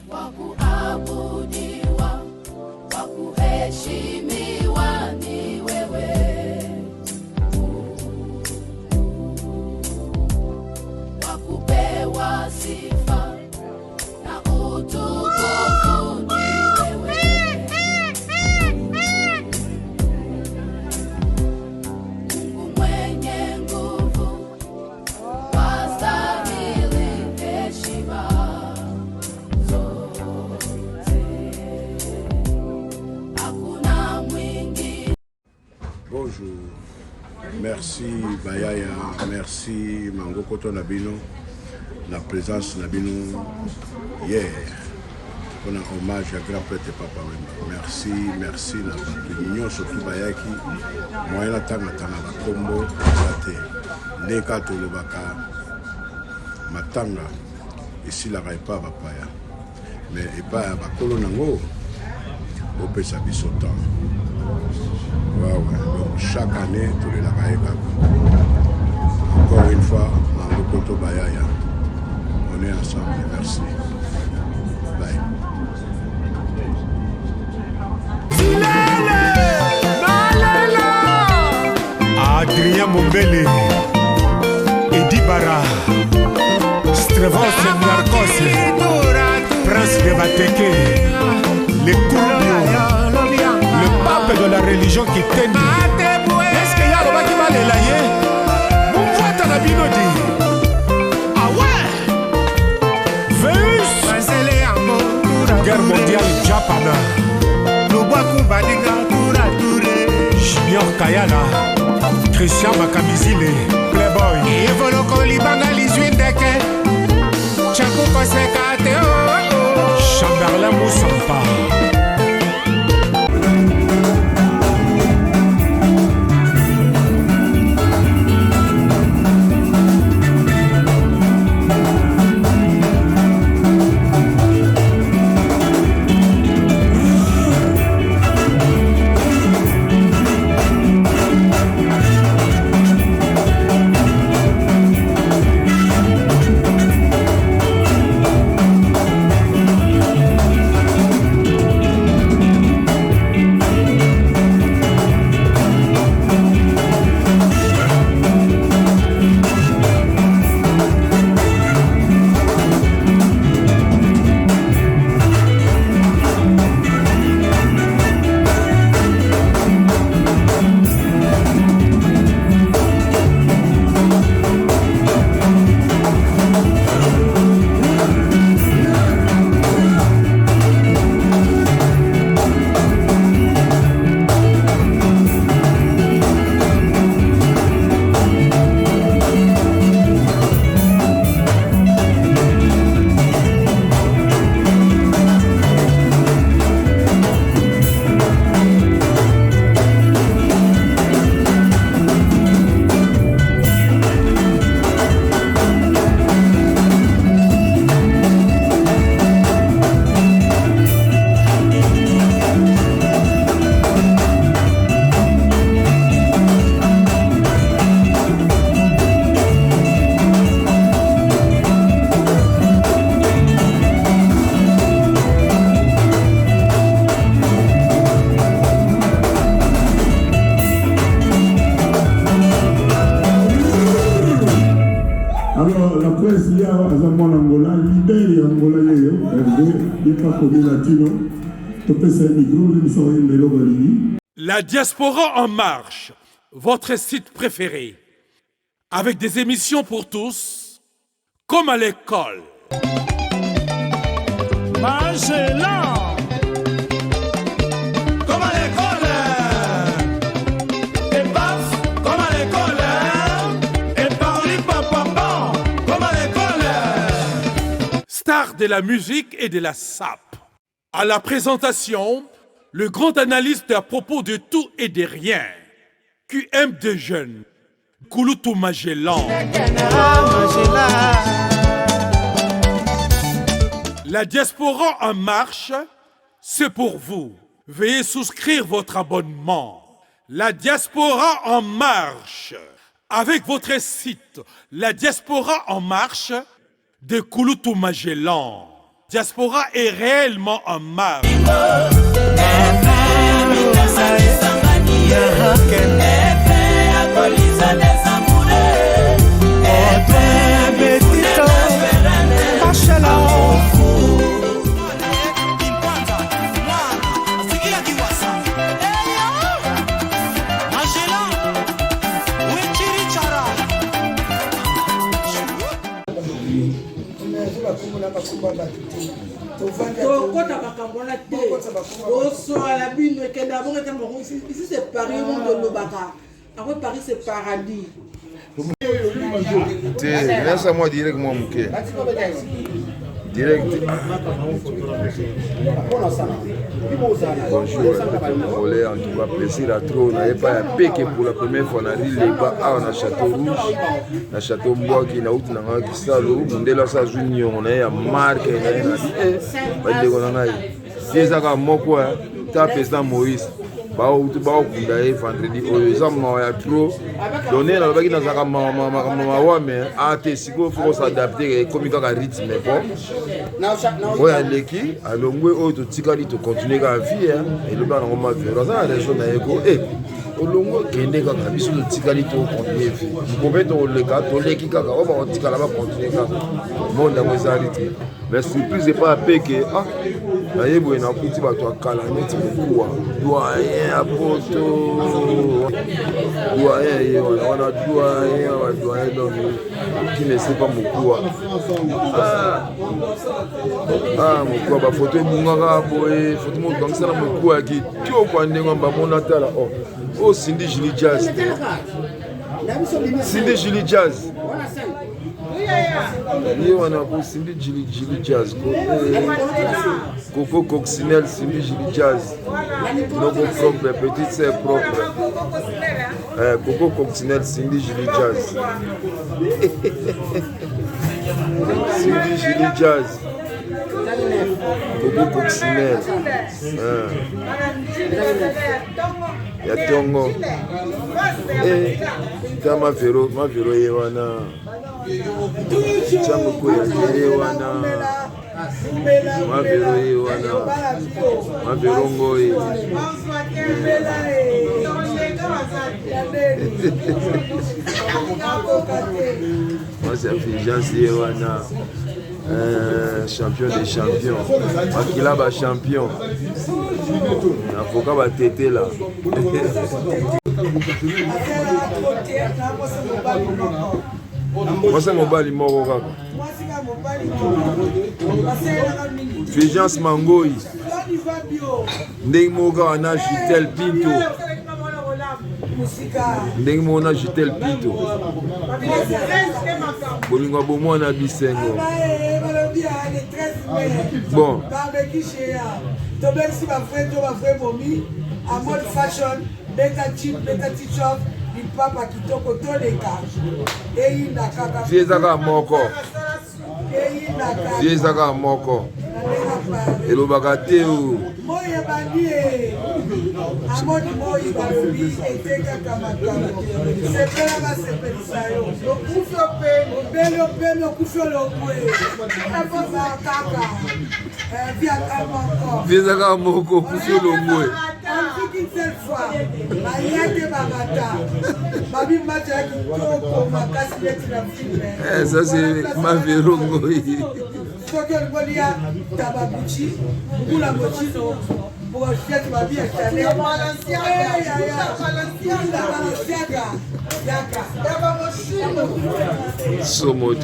wa kuabudiwa, wa kuheshimiwa ni wewe. Wa kupewa sifa na utukufu ni wewe. Mungu mwenye nguvu, wastahili heshima zote. Hakuna mwingine. Bonjour, merci Bayaya, merci Mangokoto Nabino, la présence Nabino hier. On a hommage à grand prêtre Papa Wemba. Merci, merci na l'union surtout Bayaki. Moyen la tanga la combo zate. Neka tolobaka matanga ici la raipa papaya. Mais et pas bakolo nango au pesa bisotan. Donc chaque année, tous les Lakaïka. Encore une fois, Mangokoto Bayaya. On est ensemble. Merci. Bye. Adrien Mombele, Edi Bara, Strevos Narcos, Prince de Bateke, les Kourbio, le pape de la religion qui t'aime. Est-ce qu'il y a le bâti mal élaillé? Mon pote à la binodi. Ah ouais? Vus, guerre mondiale Japana. Junior Kayala, Christian Makamizile, Playboy. Evoloko libanga lizuindeke, Chakou Kosekate, Chamberlain Moussampa. La diaspora en marche, votre site préféré, avec des émissions pour tous, comme à l'école. Magellan, Comme à l'école. Et paf, comme à l'école. Et parli papa, comme à l'école. Star de la musique et de la sape. À la présentation, le grand analyste à propos de tout et de rien. QM de jeunes. Kouloutou Magellan. La diaspora en marche, c'est pour vous. Veuillez souscrire votre abonnement. La diaspora en marche. Avec votre site, La diaspora en marche de Kouloutou Magellan. Diaspora est réellement en marche. Ici c'est Paris, au monde de l'Obaka. Après Paris c'est paradis. Laisse-moi directement mon cœur. Direct. Bonjour, Congolais, en tout cas, plaisir à trop. On n'avait pas à péquer pour la première fois. On a dit les bas à Château Rouge, à Château Bois qui n'a autre n'a qui salo. On est là, ça junior, on a marque, on a dit, c'est ça comme moi quoi. T'as président Moïse. Vendredi, trop donné dans le dans sa maman, mais il faut s'adapter comme il y a un rythme. Bon, il y a l'équipe, à l'ongwe, tu continues à vivre, et le bas, on va faire. Ça, la raison est au longo kende kaka biso to tikali to continuer combien to le cas to leki kaka on va tikala va continuer kaka monde dans les arrêtés mais surprise est pas péqué ah na yebo na kuti ba to akala neti mukua doyen apoto doyen yo on a doyen donc qui ne sait pas mukua mukua ba photo bunga boye photo mo donc ça na mukua qui to kwa ndengo ba mona tala oh Cindy Julie Jazz. Cindy Julie Jazz. On a Cindy Julie Jazz. Coco Coccinelle, Cindy Julie Jazz. Notre propre, petite sœur propre. Coco Coccinelle, Cindy Julie Jazz. Cindy Julie Jazz. Coco Coccinelle. Ya tongo ta mavero yewana chango ko yewana mavero yewana mavero ngoi moi c'est Fulgence yewana champion des champions Akila ba champion avocat ba tété là moi c'est mobali moko kaka Fulgence Mangoi ndenge moka wana Gitel Pinto ndenge mona Gitel Pinto bolingo bomwana bisengo bon viezaka moko elobaka te viezaka moko kufi olongwe ça c'est ma vérongo Somoto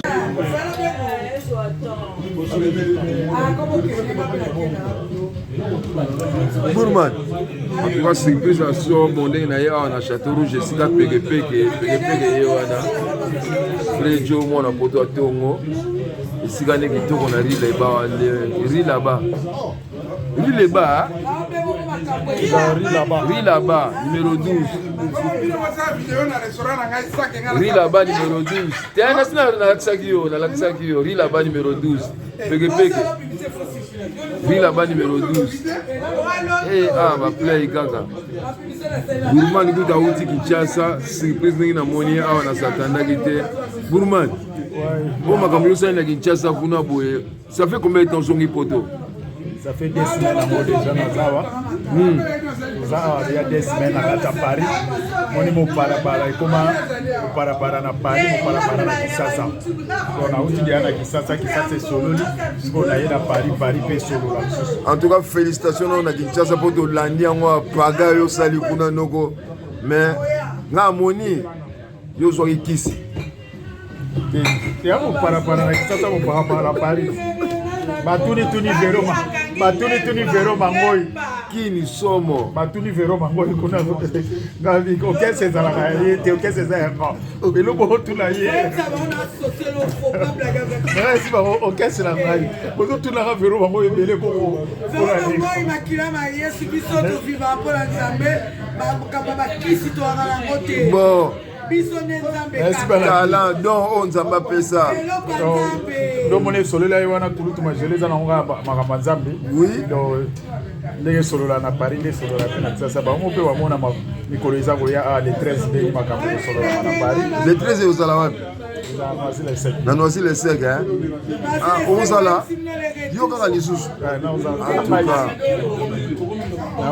Bourman, en tout cas surprise à soi, mon ndenge na ya na Château Rouge sika peke yewana Frejo mwana poto tongo sika ne kitoko na ri là-bas Riz là-bas, numéro 12. Riz là-bas, numéro 12. T'es un national dans la Riz là-bas, numéro 12. Peke. Riz là-bas, numéro 12. Eh, ma play, kaka. Bourman, nous avons dit qu'il y a ça. Surprise, nous avons dit qu'il y a Bourman. Bon, ma camion, ça, il y a Kinshasa, ça fait combien de temps zongi poto? Ça fait 2 semaines à moi déjà dans Zawa. Il y a 2 semaines à Paris. On est mon parapara. Et comment on parapara na Paris, on parapara na Kinshasa. On a aussi dit à Kinshasa, Kinshasa c'est solo. On a eu à Paris, Paris fait solo. En tout cas, félicitations à Kinshasa pour tout l'année. On a pagé au salut kuna noko. Mais, na moni, yo soki kisi. Et on parapara na Kinshasa, on parapara na Paris. Batuni vero mangoi Kini somo batuni vero mangoi kuna ngavi auquel c'est dans la réalité auquel c'est ça et le bon tout là hier si ba auquel c'est la réalité pour tout là vero mangoi belé ko mangoi makila ma yesu biso to viva pour la nzambe ba kisi to ala ngote bon merci talent donc on nzamba pesa donc mon solo là wana tulutu majele za nanga makamba nzambe oui donc ndenge solo là na Paris ndenge solo là na Kinshasa ba mo pe wa mona mikolo ezango ya le 13 de makamba solo na Paris le 13 uzala wapi na noisi le sec hein ah uzala yo kaka lisusu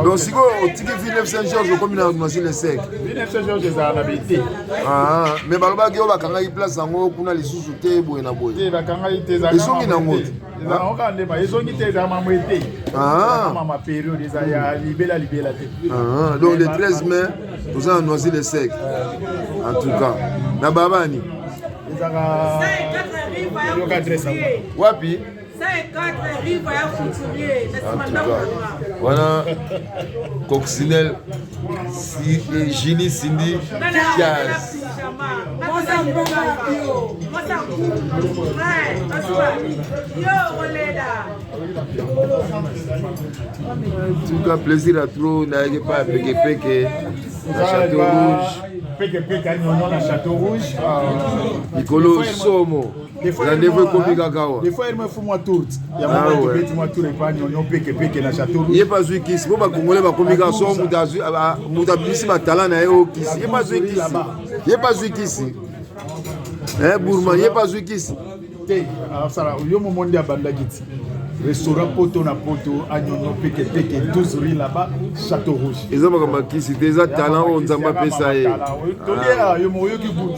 donc siko otiki Philippe Saint-Georges comme na noisi le sec Philippe Saint-Georges za na bité ah mais baloba ki yo bakanga yi place yango kuna lisusu te boye na boye te bakanga yi te za ezongi na ngote za okande ba ezongi te za mamwe te ah mama période za ya libela te ah donc le 13 mai nous avons noisi le sec en tout cas na babani wapi wana coccinelle Gini Cindy Kiaz en tout cas plaisir à trop n'ayez pas peke na Château Rouge peke anyonyo na Château Rouge Nicolo Somo la nevo komika kawa des fois il me faut moi tour ya moi petit moi tour et pas anyonyo peke na Château Rouge il pas zui kisi bo ba congolais ba komika so muta bisi ba talent na yo kisi il pas zui kisi il pas zui kisi Bourman il pas zui kisi te sala yo mo monde abanda kiti restaurant poto na poto anyonyo peke 12 rue là-bas Château Rouge ils ont comme kisi des talent on nzamba pesa ye tolia yo mo yo ki bout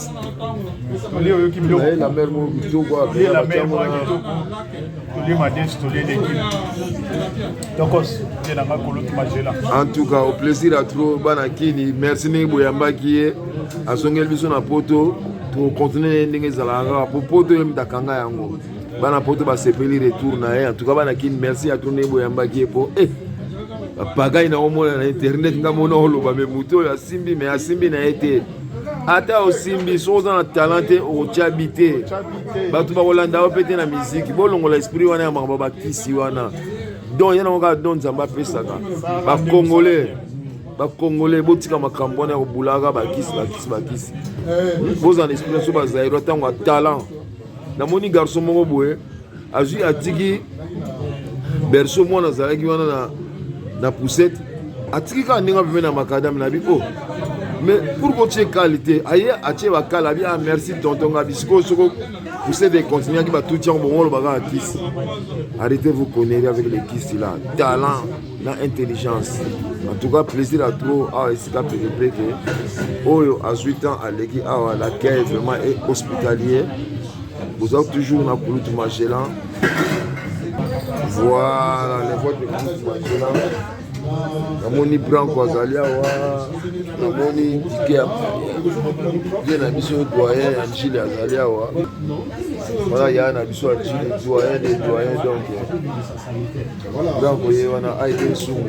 tolia yo ki bilo la mère mo bito quoi la mère mo bito tolia ma dès tolia l'équipe donc c'est la makolo qui m'a gelé en tout cas au plaisir à trop bana kini merci ni boyamba ki a songel biso na poto pour continuer ndenge zalanga pour poto mtakanga yango bana poto ba sepeli retour na en tout cas bana kin merci à tourner boyamba ki po pagai na omona na internet ngamona holoba me muto ya simbi me asimbi na été ata osimbi soza na talente o chabité batu ba kolanda o pété na musique bolongo la esprit wana ya mamba ba kisi wana donc yana ngoka don nzamba pesaka ba congolais botika makambo wana ko bulaka ba kisi boza en esprit so ba zairo tango talent na moni garçon moko boye azui atiki berceau mwana zalaki wana na poussette atiki ka ndinga pembe na makadam na biko mais pour que tu qualité aye atie ba kala bi ah merci tonton ngabisiko soko poussette de continuer ki ba tout tiang bon ba kisi arrêtez vous conneries avec les kisi là talent na intelligence en tout cas plaisir à trop ah ici ka peke oyo à 8 ans à l'équipe ah l'accueil vraiment est hospitalier vous avez toujours na Kulutu Magellan voilà les voix de Kulutu Magellan namoni Branco azali awa namoni Dike bien na biso doyen ya Njili azali awa voilà ya na biso ya Njili doyen des doyens donc Branco ye wana aide sungu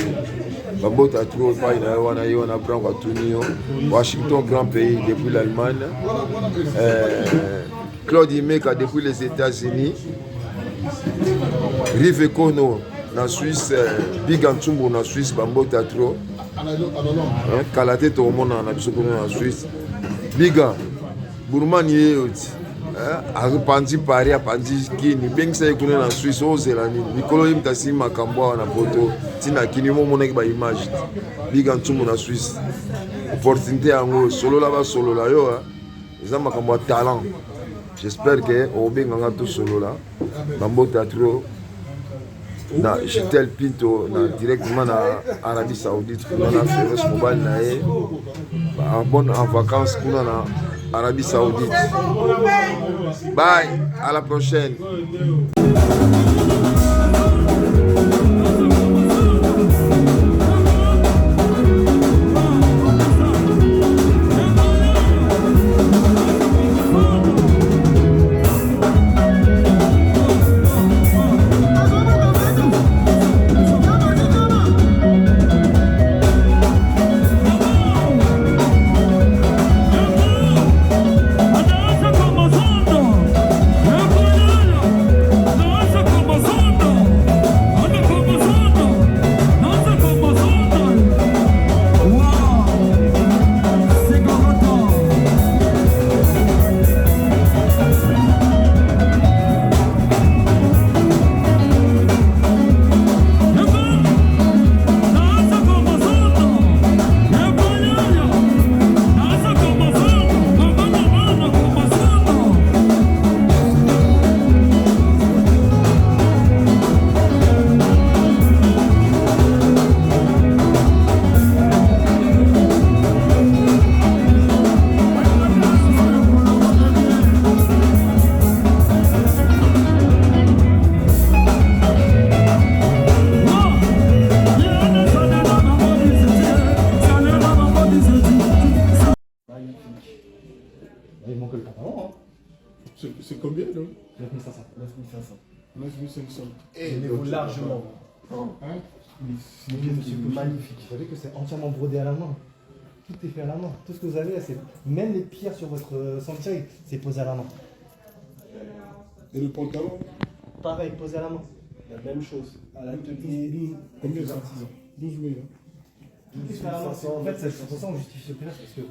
bambota trop pas na wana ye wana Branco atunio Washington grand pays depuis l'Allemagne Claude Imeka depuis les États-Unis, Rive Kono en Suisse, Big Antumbo en Suisse, Bambo Tatro, Kalate Tomon en Suisse, Biga, Bourman Yéoti, Pandi Paris, Pandi Kini, Bengsa Ekounen en Suisse, Ozélani, Nicolo Imtassi Makamboa en Poto, Tina Kini, Monek ba image, Big Antumbo en Suisse, opportunité en haut, solo là-bas, solo là-haut, ils ont Makamboa talent. J'espère que obenganga to solo là. Bambo Teatro na Jitel Pinto na directement na Arabie Saoudite kuna na Feroz Mobile na ye en vacances kuna na Arabie Saoudite. Bye, à la prochaine. C'est combien là? 9500. 9500. 9500. Élevez-vous largement. C'est magnifique. Vous savez que c'est entièrement brodé à la main. Tout est fait à la main. Tout ce que vous avez, c'est même les pierres sur votre sentier, c'est posé à la main. Et le pantalon? Pareil, posé à la main. La même chose. À la tenue. Combien ça? 12 000. 12 500. En fait, c'est pour ça qu'on justifie ce prix parce que.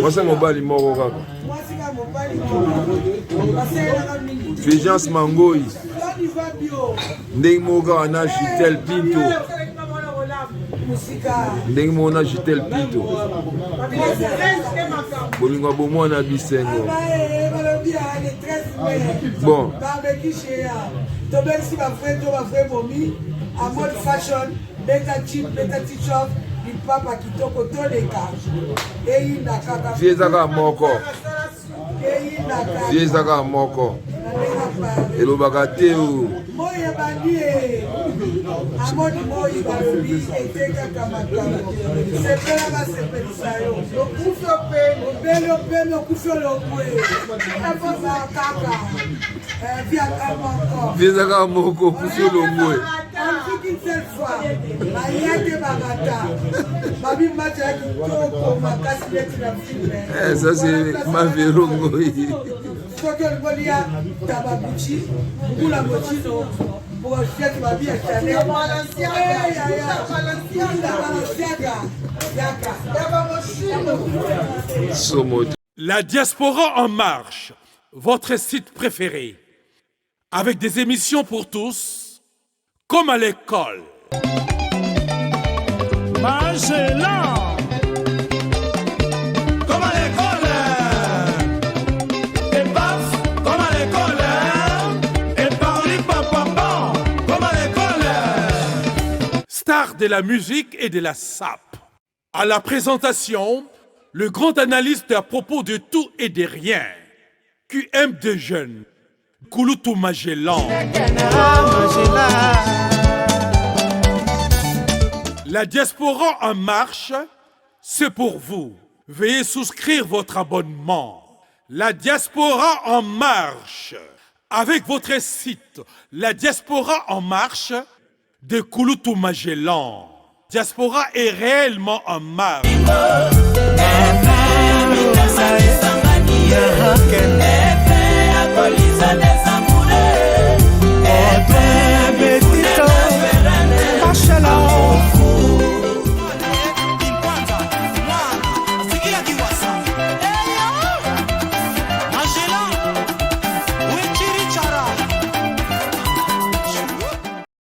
Moi c'est mobile moko kaka. Fulgence Mangoyi. Ndenge moko kaka na Jitel Pinto. Ndenge moko na Jitel Pinto. Bolingo bomona bisengo. Bon. Fiezaka moko. Fiezaka moko. Elobaka te o. Fiezaka moko kufio lomwe. Ça c'est ma vérongo. La diaspora en marche, votre site préféré, avec des émissions pour tous, comme à l'école. Magella. Comme à l'école. Et paf, comme à l'école. Et parli papa, comme à l'école. Star de la musique et de la SAP. À la présentation, le grand analyste à propos de tout et de rien. QM de jeunes. Kouloutou Magellan. La diaspora en marche, c'est pour vous. Veuillez souscrire votre abonnement. La diaspora en marche, avec votre site La diaspora en marche de Kouloutou Magellan. Diaspora est réellement en marche.